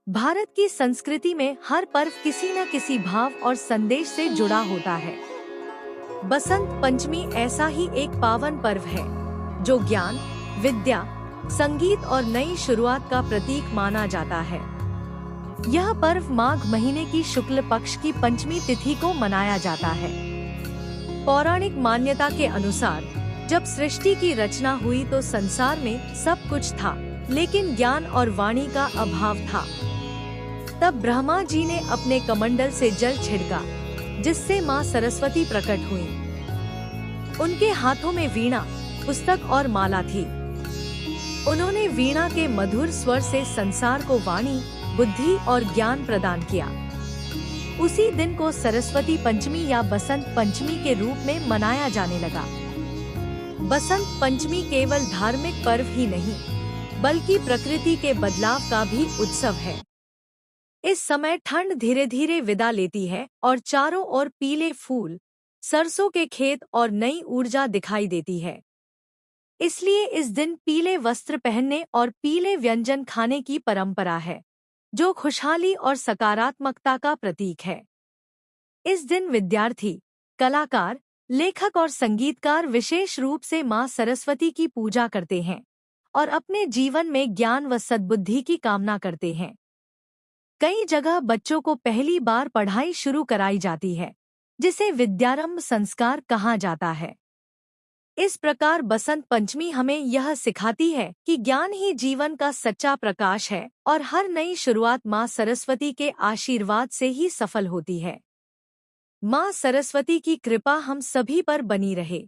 भारत की संस्कृति में हर पर्व किसी न किसी भाव और संदेश से जुड़ा होता है। बसंत पंचमी ऐसा ही एक पावन पर्व है जो ज्ञान, विद्या, संगीत और नई शुरुआत का प्रतीक माना जाता है। यह पर्व माघ महीने की शुक्ल पक्ष की पंचमी तिथि को मनाया जाता है। पौराणिक मान्यता के अनुसार जब सृष्टि की रचना हुई तो संसार में सब कुछ था, लेकिन ज्ञान और वाणी का अभाव था। तब ब्रह्मा जी ने अपने कमंडल से जल छिड़का, जिससे माँ सरस्वती प्रकट हुई। उनके हाथों में वीणा, पुस्तक और माला थी। उन्होंने वीणा के मधुर स्वर से संसार को वाणी, बुद्धि और ज्ञान प्रदान किया। उसी दिन को सरस्वती पंचमी या बसंत पंचमी के रूप में मनाया जाने लगा। बसंत पंचमी केवल धार्मिक पर्व ही नहीं, बल्कि प्रकृति के बदलाव का भी उत्सव है। इस समय ठंड धीरे धीरे विदा लेती है और चारों ओर पीले फूल, सरसों के खेत और नई ऊर्जा दिखाई देती है। इसलिए इस दिन पीले वस्त्र पहनने और पीले व्यंजन खाने की परंपरा है, जो खुशहाली और सकारात्मकता का प्रतीक है। इस दिन विद्यार्थी, कलाकार, लेखक और संगीतकार विशेष रूप से माँ सरस्वती की पूजा करते हैं और अपने जीवन में ज्ञान व सद्बुद्धि की कामना करते हैं। कई जगह बच्चों को पहली बार पढ़ाई शुरू कराई जाती है, जिसे विद्यारंभ संस्कार कहा जाता है। इस प्रकार बसंत पंचमी हमें यह सिखाती है कि ज्ञान ही जीवन का सच्चा प्रकाश है और हर नई शुरुआत माँ सरस्वती के आशीर्वाद से ही सफल होती है। माँ सरस्वती की कृपा हम सभी पर बनी रहे।